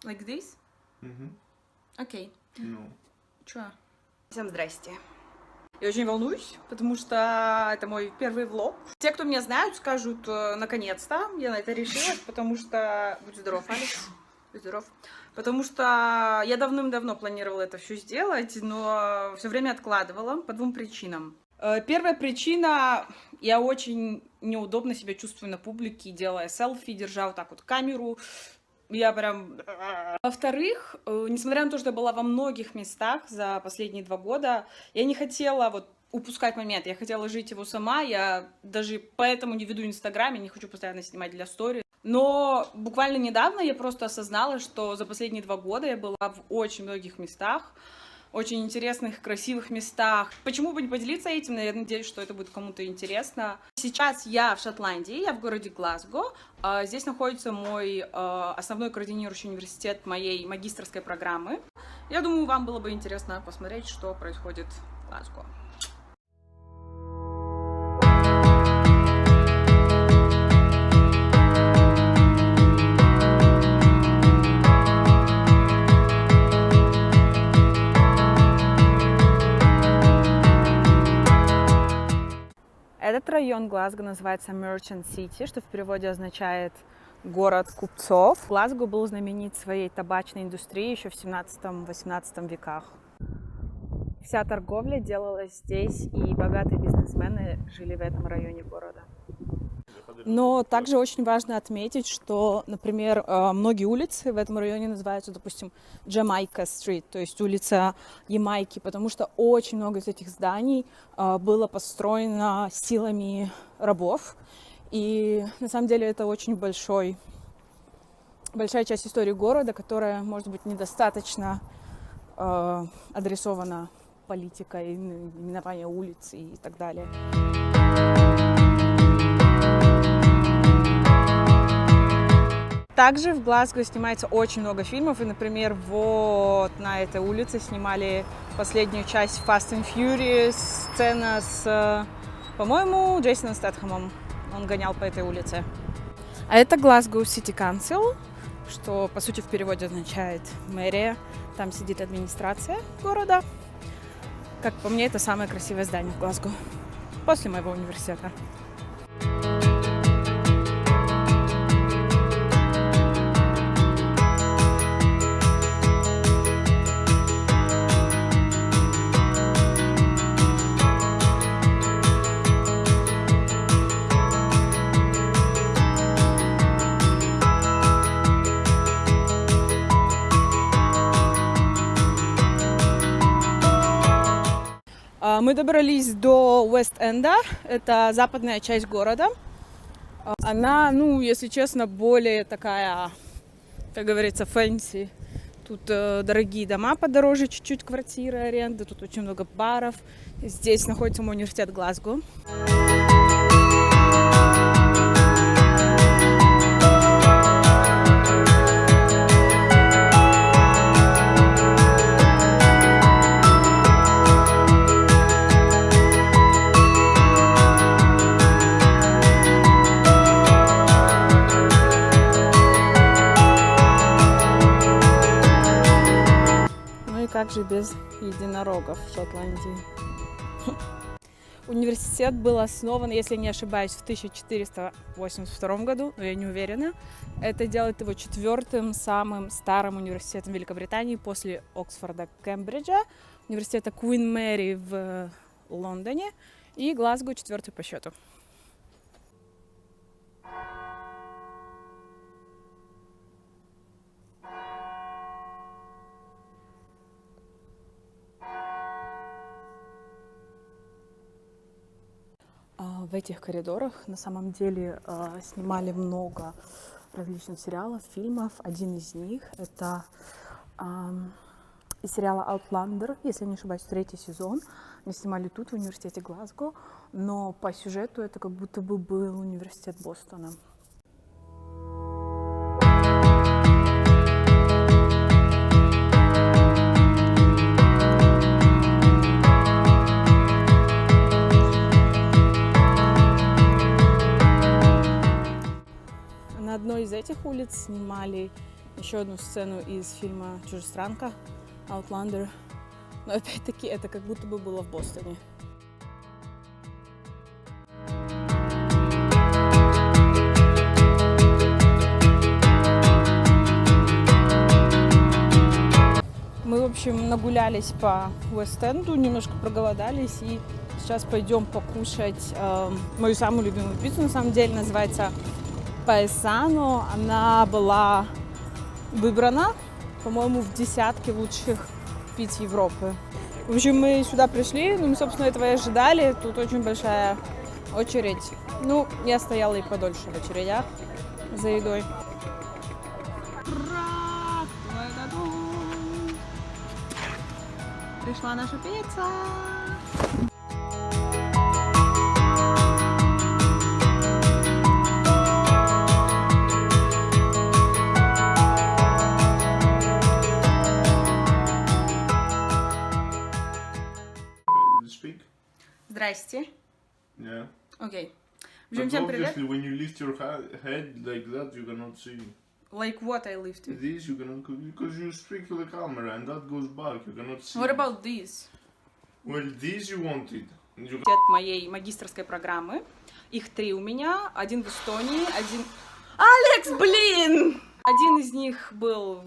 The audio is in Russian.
Like this? Окей. Чё? Всем здрасте. Я очень волнуюсь, потому что это мой первый влог. Те, кто меня знают, скажут, наконец-то я на это решилась, потому что... Будь здоров, Алекс. Будь здоров. Потому что я давным-давно планировала это все сделать, но все время откладывала по двум причинам. Первая причина, я очень неудобно себя чувствую на публике, делая селфи, держа вот так вот камеру. Я прям... Во-вторых, несмотря на то, что я была во многих местах за последние 2 года, я не хотела вот упускать момент, я хотела жить его сама, я даже поэтому не веду Инстаграм, я не хочу постоянно снимать для стори. Но буквально недавно я просто осознала, что за последние 2 года я была в очень многих местах, очень интересных, красивых местах. Почему бы не поделиться этим? Я надеюсь, что это будет кому-то интересно. Сейчас я в Шотландии, я в городе Глазго. Здесь находится мой основной координирующий университет моей магистерской программы. Я думаю, вам было бы интересно посмотреть, что происходит в Глазго. Этот район Глазго называется Merchant City, что в переводе означает город купцов. Глазго был знаменит своей табачной индустрией еще в 17-18 веках. Вся торговля делалась здесь, и богатые бизнесмены жили в этом районе города. Но также очень важно отметить, что, например, многие улицы в этом районе называются, допустим, Jamaica-стрит, то есть улица Ямайки, потому что очень много из этих зданий было построено силами рабов. И на самом деле это очень большая часть истории города, которая, может быть, недостаточно адресована политикой, именование улиц и так далее. Также в Глазго снимается очень много фильмов, и, например, вот на этой улице снимали последнюю часть Fast and Furious, сцена с, по-моему, Джейсоном Стэтхэмом. Он гонял по этой улице. А это Glasgow City Council, что, по сути, в переводе означает мэрия. Там сидит администрация города. Как по мне, это самое красивое здание в Глазго после моего университета. Мы добрались до Уэст-Энда, это западная часть города. Она, если честно, более такая, как говорится, фэнси. Тут дорогие дома подороже, чуть-чуть квартиры, аренды, тут очень много баров. Здесь находится мой университет Глазго. Как же без единорогов в Шотландии? Университет был основан, если не ошибаюсь, в 1482 году, но я не уверена. Это делает его 4-м самым старым университетом Великобритании после Оксфорда, Кембриджа, университета Queen Mary в Лондоне и Глазго 4-й по счету. В этих коридорах на самом деле снимали много различных сериалов, фильмов. Один из них это из сериала Outlander, если не ошибаюсь, 3-й сезон. Они снимали тут, в университете Глазго, но по сюжету это как будто бы был университет Бостона. На одной из этих улиц снимали еще одну сцену из фильма «Чужестранка», Outlander. Но опять-таки это как будто бы было в Бостоне. Мы, в общем, нагулялись по Уэст-Энду, немножко проголодались, и сейчас пойдем покушать мою самую любимую пиццу, на самом деле, называется Paesano. Она была выбрана, по-моему, в десятке лучших пицц Европы. В общем, мы сюда пришли, ну, мы, собственно, этого и ожидали. Тут очень большая очередь. Ну, я стояла и подольше в очередях за едой. Пришла наша пицца! Здрасте. Yeah. Окей. But obviously, when you lift your head like that, you cannot see. Like what I lifted? This you cannot, because you speak to the camera and that goes back. You cannot see. What about this? Well, this you wanted. От моей магистерской программы. Их 3 у меня. Один в Эстонии, один... Алекс, блин! Один из них был